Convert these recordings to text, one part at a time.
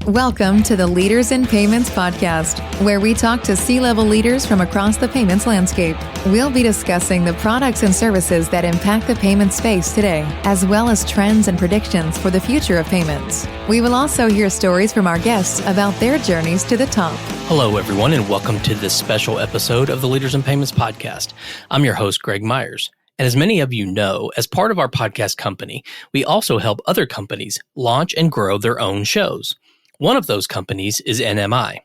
Welcome to the Leaders in Payments podcast, where we talk to C-level leaders from across the payments landscape. We'll be discussing the products and services that impact the payment space today, as well as trends and predictions for the future of payments. We will also hear stories from our guests about their journeys to the top. Hello, everyone, and welcome to this special episode of the Leaders in Payments podcast. I'm your host, Greg Myers. And as many of you know, as part of our podcast company, we also help other companies launch and grow their own shows. One of those companies is NMI.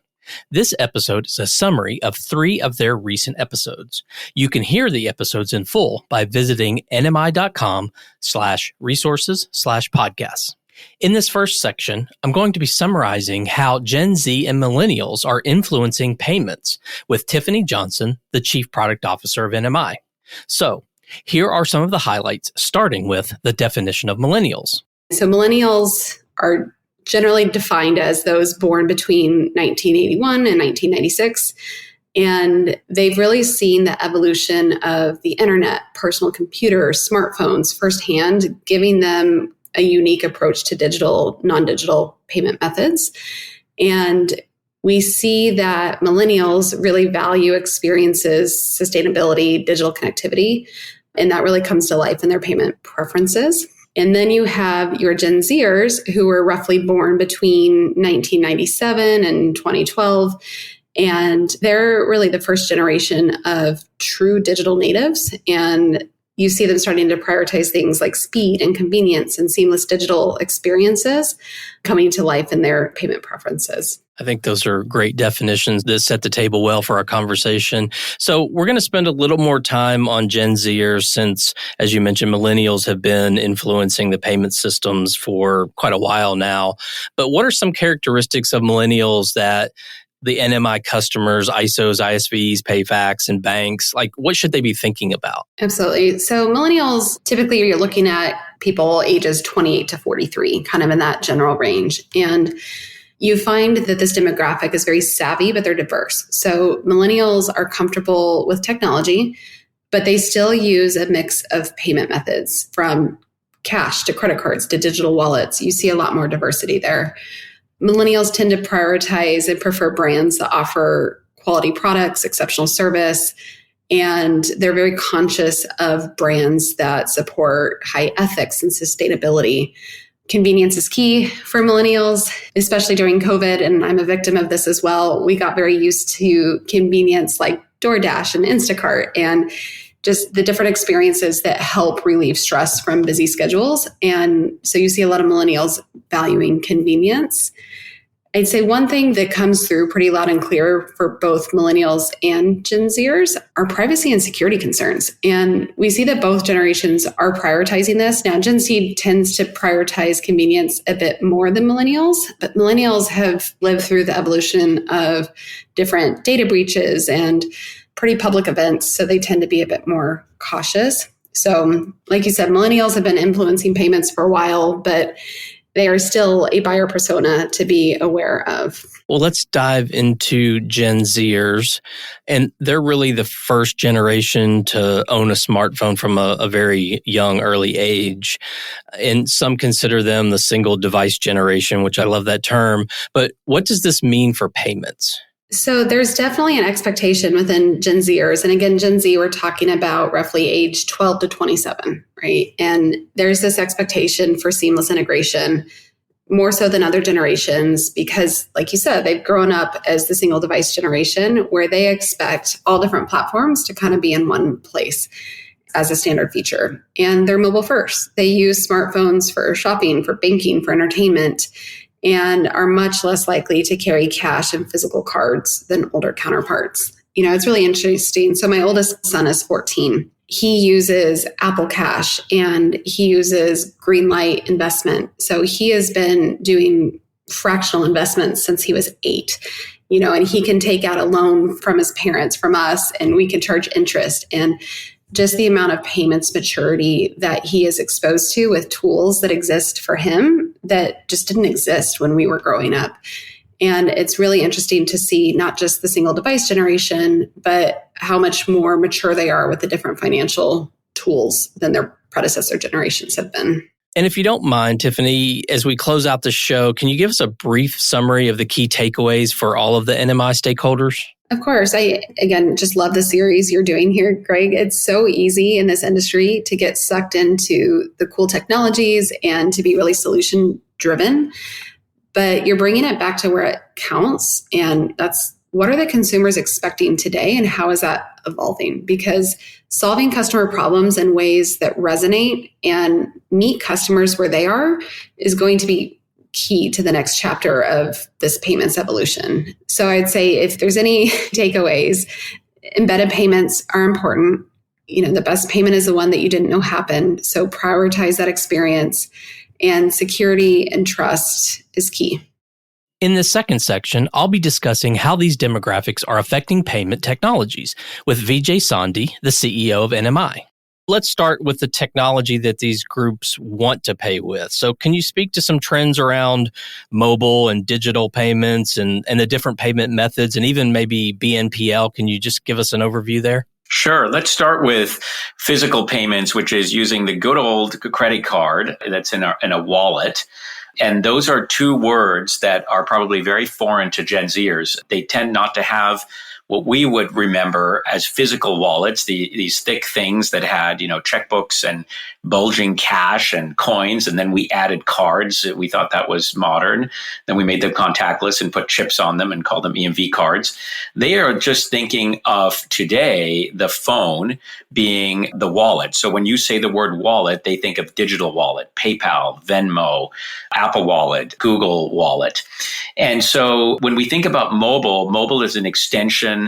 This episode is a summary of 3 of their recent episodes. You can hear the episodes in full by visiting nmi.com/resources/podcasts. In this first section, I'm going to be summarizing how Gen Z and millennials are influencing payments with Tiffany Johnson, the Chief Product Officer of NMI. So, here are some of the highlights, starting with the definition of millennials. So millennials are generally defined as those born between 1981 and 1996. And they've really seen the evolution of the internet, personal computers, smartphones firsthand, giving them a unique approach to digital, non-digital payment methods. And we see that millennials really value experiences, sustainability, digital connectivity, and that really comes to life in their payment preferences. And then you have your Gen Zers who were roughly born between 1997 and 2012. And they're really the first generation of true digital natives. And you see them starting to prioritize things like speed and convenience and seamless digital experiences coming to life in their payment preferences. I think those are great definitions that set the table well for our conversation. So we're going to spend a little more time on Gen Zers since, as you mentioned, millennials have been influencing the payment systems for quite a while now. But what are some characteristics of millennials that the NMI customers, ISOs, ISVs, PayFacs, and banks, like what should they be thinking about? Absolutely. So millennials, typically you're looking at people ages 28 to 43, kind of in that general range. And you find that this demographic is very savvy, but they're diverse. So millennials are comfortable with technology, but they still use a mix of payment methods from cash to credit cards to digital wallets. You see a lot more diversity there. Millennials tend to prioritize and prefer brands that offer quality products, exceptional service, and they're very conscious of brands that support high ethics and sustainability. Convenience is key for millennials, especially during COVID, and I'm a victim of this as well. We got very used to convenience like DoorDash and Instacart and just the different experiences that help relieve stress from busy schedules. And so you see a lot of millennials valuing convenience. I'd say one thing that comes through pretty loud and clear for both millennials and Gen Zers are privacy and security concerns. And we see that both generations are prioritizing this. Now, Gen Z tends to prioritize convenience a bit more than millennials, but millennials have lived through the evolution of different data breaches and pretty public events, so they tend to be a bit more cautious. So, like you said, millennials have been influencing payments for a while, but they are still a buyer persona to be aware of. Well, let's dive into Gen Zers. And they're really the first generation to own a smartphone from a very young, early age. And some consider them the single device generation, which I love that term. But what does this mean for payments? So there's definitely an expectation within Gen Zers. And again, Gen Z, we're talking about roughly age 12 to 27, right? And there's this expectation for seamless integration, more so than other generations, because like you said, they've grown up as the single device generation where they expect all different platforms to kind of be in one place as a standard feature. And they're mobile first. They use smartphones for shopping, for banking, for entertainment, and are much less likely to carry cash and physical cards than older counterparts. You know, it's really interesting. So my oldest son is 14. He uses Apple Cash and he uses Greenlight investment. So he has been doing fractional investments since he was 8, you know, and he can take out a loan from his parents, from us, and we can charge interest. And just the amount of payments maturity that he is exposed to with tools that exist for him that just didn't exist when we were growing up. And it's really interesting to see not just the single device generation, but how much more mature they are with the different financial tools than their predecessor generations have been. And if you don't mind, Tiffany, as we close out the show, can you give us a brief summary of the key takeaways for all of the NMI stakeholders? Of course. I, again, just love the series you're doing here, Greg. It's so easy in this industry to get sucked into the cool technologies and to be really solution driven. But you're bringing it back to where it counts. And that's, what are the consumers expecting today and how is that evolving? Because solving customer problems in ways that resonate and meet customers where they are is going to be key to the next chapter of this payments evolution. So I'd say if there's any takeaways, embedded payments are important. The best payment is the one that you didn't know happened. So prioritize that experience, and security and trust is key. In the second section, I'll be discussing how these demographics are affecting payment technologies with Vijay Sandhi, the CEO of NMI. Let's start with the technology that these groups want to pay with. So can you speak to some trends around mobile and digital payments and the different payment methods and even maybe BNPL? Can you just give us an overview there? Sure. Let's start with physical payments, which is using the good old credit card that's in a wallet. And those are two words that are probably very foreign to Gen Zers. They tend not to have what we would remember as physical wallets, these thick things that had, checkbooks and bulging cash and coins. And then we added cards. We thought that was modern. Then we made them contactless and put chips on them and called them EMV cards. They are just thinking of today, the phone being the wallet. So when you say the word wallet, they think of digital wallet, PayPal, Venmo, Apple Wallet, Google Wallet. And so when we think about mobile is an extension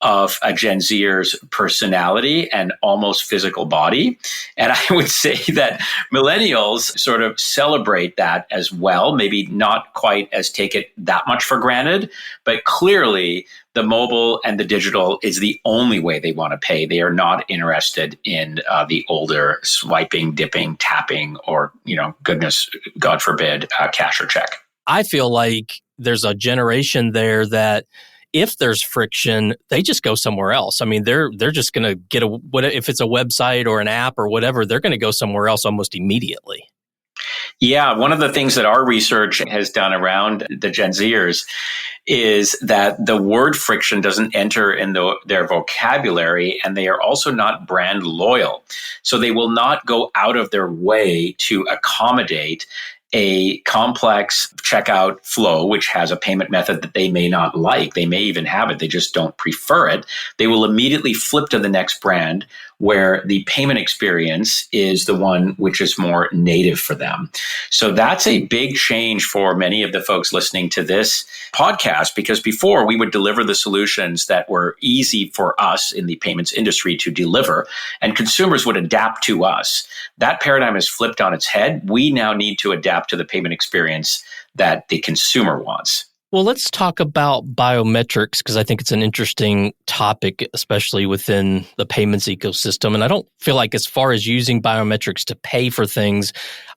of a Gen Zer's personality and almost physical body. And I would say that millennials sort of celebrate that as well, maybe not quite as take it that much for granted, but clearly the mobile and the digital is the only way they want to pay. They are not interested in the older swiping, dipping, tapping, or, goodness, God forbid, cash or check. I feel like there's a generation there that if there's friction, they just go somewhere else. I mean, they're just going to get if it's a website or an app or whatever, they're going to go somewhere else almost immediately. Yeah, one of the things that our research has done around the Gen Zers is that the word friction doesn't enter in their vocabulary, and they are also not brand loyal. So they will not go out of their way to accommodate a complex checkout flow, which has a payment method that they may not like. They may even have it. They just don't prefer it. They will immediately flip to the next brand where the payment experience is the one which is more native for them. So that's a big change for many of the folks listening to this podcast, because before we would deliver the solutions that were easy for us in the payments industry to deliver, and consumers would adapt to us. That paradigm is flipped on its head. We now need to adapt to the payment experience that the consumer wants. Well, let's talk about biometrics, because I think it's an interesting topic, especially within the payments ecosystem. And I don't feel like, as far as using biometrics to pay for things,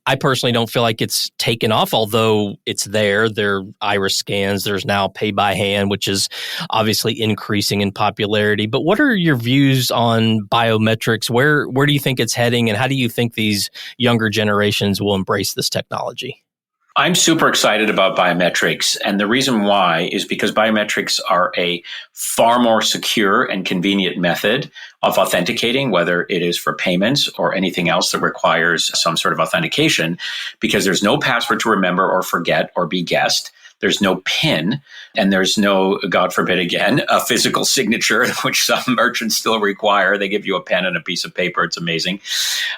I personally don't feel like it's taken off, although it's there. There are iris scans. There's now pay by hand, which is obviously increasing in popularity. But what are your views on biometrics? Where do you think it's heading, and how do you think these younger generations will embrace this technology? I'm super excited about biometrics. And the reason why is because biometrics are a far more secure and convenient method of authenticating, whether it is for payments or anything else that requires some sort of authentication, because there's no password to remember or forget or be guessed. There's no PIN, and there's no, God forbid again, a physical signature, which some merchants still require. They give you a pen and a piece of paper. It's amazing.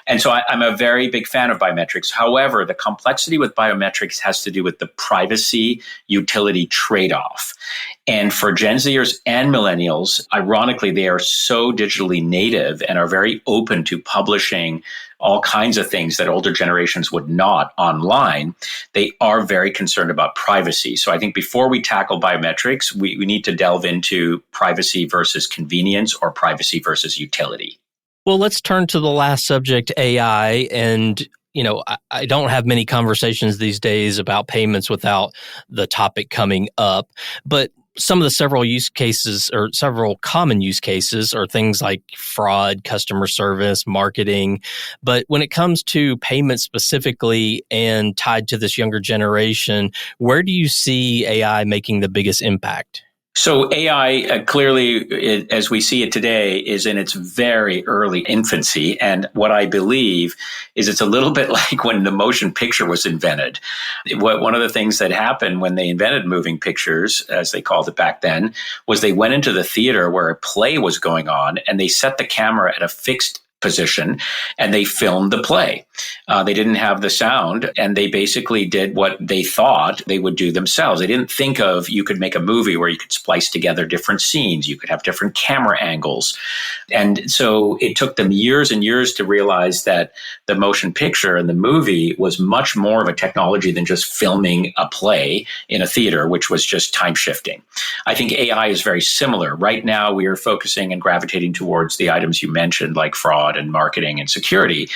And so I'm a very big fan of biometrics. However, the complexity with biometrics has to do with the privacy utility trade-off. And for Gen Zers and millennials, ironically, they are so digitally native and are very open to publishing all kinds of things that older generations would not online. They are very concerned about privacy. So I think before we tackle biometrics, we need to delve into privacy versus convenience, or privacy versus utility. Well, let's turn to the last subject, AI. And I don't have many conversations these days about payments without the topic coming up. But some of the several use cases or several common use cases are things like fraud, customer service, marketing. But when it comes to payments specifically and tied to this younger generation, where do you see AI making the biggest impact? So AI clearly, as we see it today, is in its very early infancy. And what I believe is it's a little bit like when the motion picture was invented. One of the things that happened when they invented moving pictures, as they called it back then, was they went into the theater where a play was going on and they set the camera at a fixed position and they filmed the play. They didn't have the sound and they basically did what they thought they would do themselves. They didn't think of you could make a movie where you could splice together different scenes. You could have different camera angles. And so it took them years and years to realize that the motion picture and the movie was much more of a technology than just filming a play in a theater, which was just time shifting. I think AI is very similar. Right now, we are focusing and gravitating towards the items you mentioned, like fraud and marketing and security.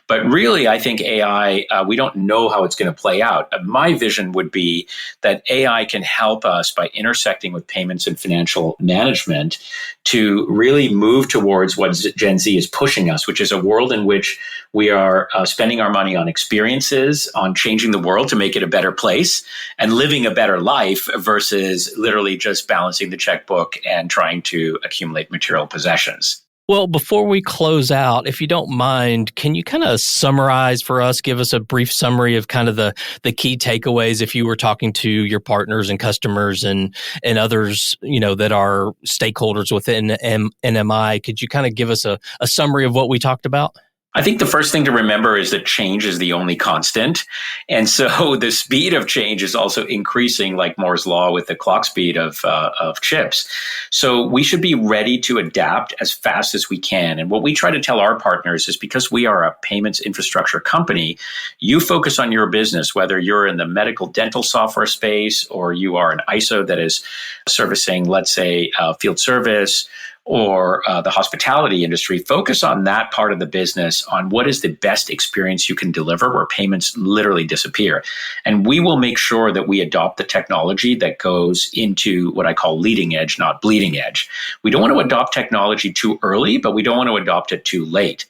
But really, I think AI, we don't know how it's going to play out. My vision would be that AI can help us by intersecting with payments and financial management to really move towards what Gen Z is pushing us, which is a world in which we are spending our money on experiences, on changing the world to make it a better place and living a better life versus literally just balancing the checkbook and trying to accumulate material possessions. Well, before we close out, if you don't mind, can you kind of summarize for us, give us a brief summary of kind of the key takeaways if you were talking to your partners and customers and others, that are stakeholders within NMI? Could you kind of give us a summary of what we talked about? I think the first thing to remember is that change is the only constant. And so the speed of change is also increasing like Moore's law with the clock speed of chips. So we should be ready to adapt as fast as we can. And what we try to tell our partners is because we are a payments infrastructure company, you focus on your business, whether you're in the medical dental software space or you are an ISO that is servicing, let's say, field service or the hospitality industry, focus on that part of the business, on what is the best experience you can deliver where payments literally disappear. And we will make sure that we adopt the technology that goes into what I call leading edge, not bleeding edge. We don't want to adopt technology too early, but we don't want to adopt it too late.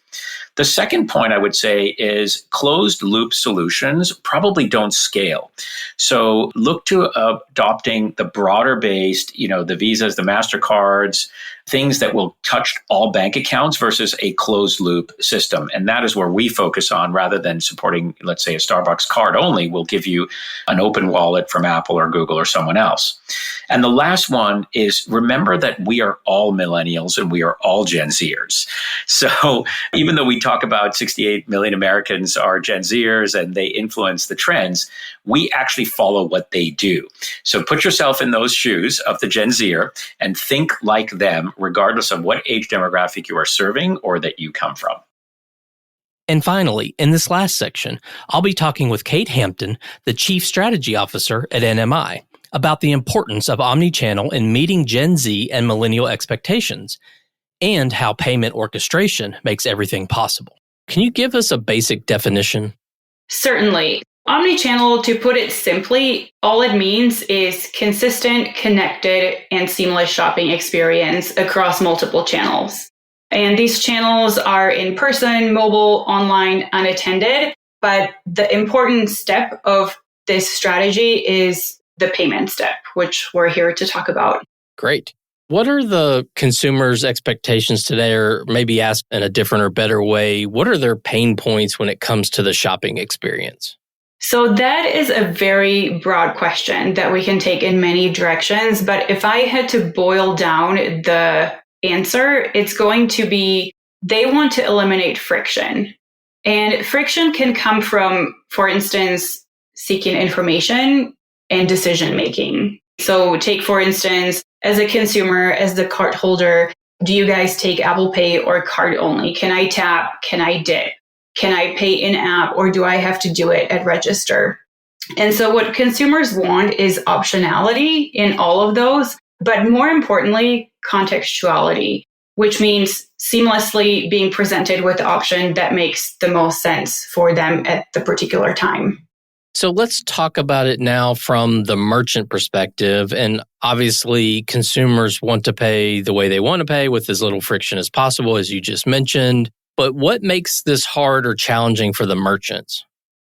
The second point I would say is closed loop solutions probably don't scale. So look to adopting the broader based, the Visas, the MasterCards, things that will touch all bank accounts versus a closed loop system. And that is where we focus on rather than supporting, let's say, a Starbucks card only. We'll give you an open wallet from Apple or Google or someone else. And the last one is remember that we are all millennials and we are all Gen Zers. So even though we talk about 68 million Americans are Gen Zers and they influence the trends, we actually follow what they do. So put yourself in those shoes of the Gen Zer and think like them, regardless of what age demographic you are serving or that you come from. And finally, in this last section, I'll be talking with Kate Hampton, the Chief Strategy Officer at NMI, about the importance of omnichannel in meeting Gen Z and millennial expectations, and how payment orchestration makes everything possible. Can you give us a basic definition? Certainly. Omnichannel, to put it simply, all it means is consistent, connected, and seamless shopping experience across multiple channels. And these channels are in person, mobile, online, unattended. But the important step of this strategy is the payment step, which we're here to talk about. Great. What are the consumers' expectations today, or maybe asked in a different or better way, what are their pain points when it comes to the shopping experience? So that is a very broad question that we can take in many directions. But if I had to boil down the answer, it's going to be they want to eliminate friction. And friction can come from, for instance, seeking information and decision making. So take, for instance, as a consumer, as the card holder, do you guys take Apple Pay or card only? Can I tap? Can I dip? Can I pay in app or do I have to do it at register? And so what consumers want is optionality in all of those, but more importantly, contextuality, which means seamlessly being presented with the option that makes the most sense for them at the particular time. So let's talk about it now from the merchant perspective. And obviously, consumers want to pay the way they want to pay with as little friction as possible, as you just mentioned. But what makes this hard or challenging for the merchants?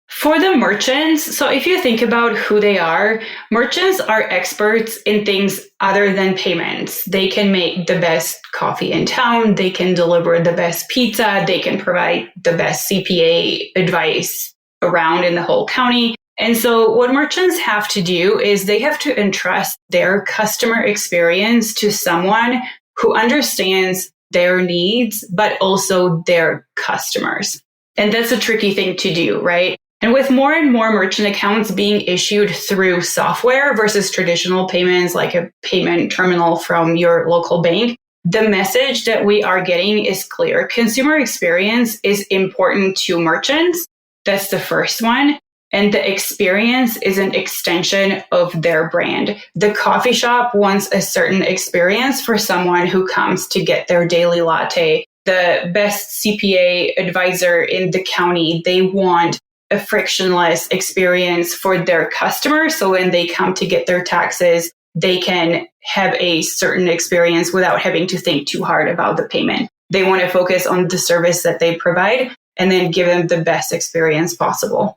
For the merchants, so if you think about who they are, merchants are experts in things other than payments. They can make the best coffee in town. They can deliver the best pizza. They can provide the best CPA advice around in the whole county. And so what merchants have to do is they have to entrust their customer experience to someone who understands their needs, but also their customers. And that's a tricky thing to do, right? And with more and more merchant accounts being issued through software versus traditional payments like a payment terminal from your local bank, the message that we are getting is clear. Consumer experience is important to merchants. That's the first one. And the experience is an extension of their brand. The coffee shop wants a certain experience for someone who comes to get their daily latte. The best CPA advisor in the county, they want a frictionless experience for their customers. So when they come to get their taxes, they can have a certain experience without having to think too hard about the payment. They want to focus on the service that they provide and then give them the best experience possible.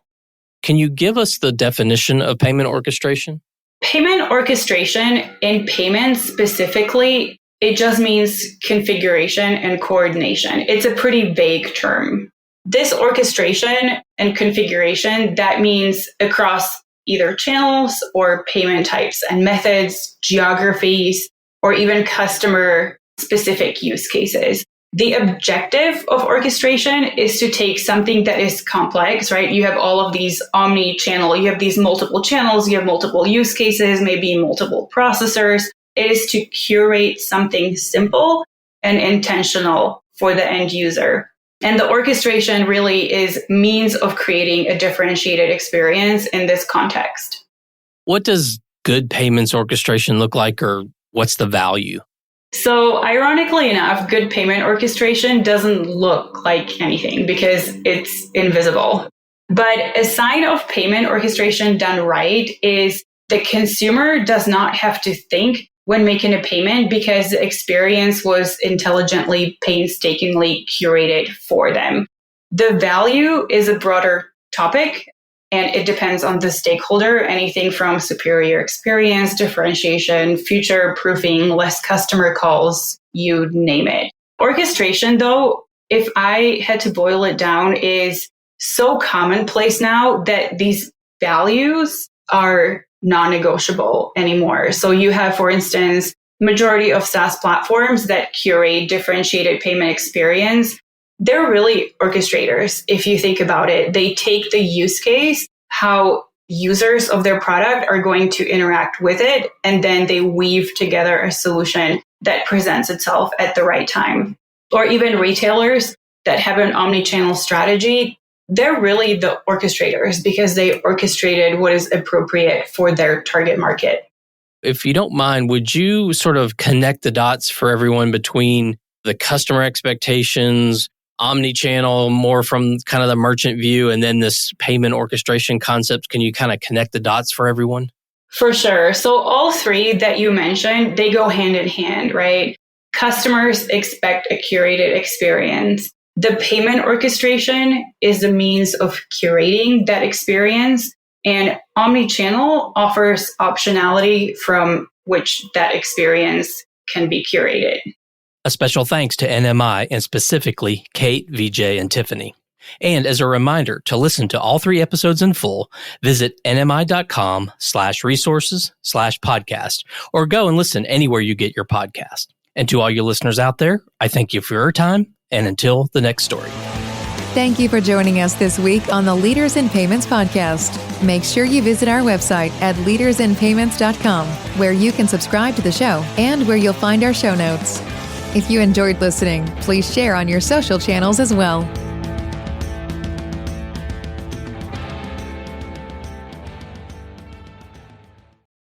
Can you give us the definition of payment orchestration? Payment orchestration in payments specifically, it just means configuration and coordination. It's a pretty vague term. This orchestration and configuration, that means across either channels or payment types and methods, geographies, or even customer specific use cases. The objective of orchestration is to take something that is complex, right? You have all of these omni-channel, you have these multiple channels, you have multiple use cases, maybe multiple processors. It is to curate something simple and intentional for the end user. And the orchestration really is means of creating a differentiated experience in this context. What does good payments orchestration look like, or what's the value? So ironically enough, good payment orchestration doesn't look like anything because it's invisible. But a sign of payment orchestration done right is the consumer does not have to think when making a payment because the experience was intelligently, painstakingly curated for them. The value is a broader topic, and it depends on the stakeholder, anything from superior experience, differentiation, future proofing, less customer calls, you name it. Orchestration, though, if I had to boil it down, is so commonplace now that these values are non-negotiable anymore. So you have, for instance, majority of SaaS platforms that curate differentiated payment experience. They're really orchestrators. If you think about it, they take the use case, how users of their product are going to interact with it, and then they weave together a solution that presents itself at the right time. Or even retailers that have an omni-channel strategy, they're really the orchestrators because they orchestrated what is appropriate for their target market. If you don't mind, would you sort of connect the dots for everyone between the customer expectations, omni-channel, more from kind of the merchant view, and then this payment orchestration concept? Can you kind of connect the dots for everyone? For sure. So all three that you mentioned, they go hand in hand, right? Customers expect a curated experience. The payment orchestration is the means of curating that experience, and omni-channel offers optionality from which that experience can be curated. A special thanks to NMI and specifically Kate, VJ, and Tiffany. And as a reminder, to listen to all 3 episodes in full, visit nmi.com/resources/podcast or go and listen anywhere you get your podcast. And to all you listeners out there, I thank you for your time. And until the next story. Thank you for joining us this week on the Leaders in Payments podcast. Make sure you visit our website at leadersinpayments.com, where you can subscribe to the show and where you'll find our show notes. If you enjoyed listening, please share on your social channels as well.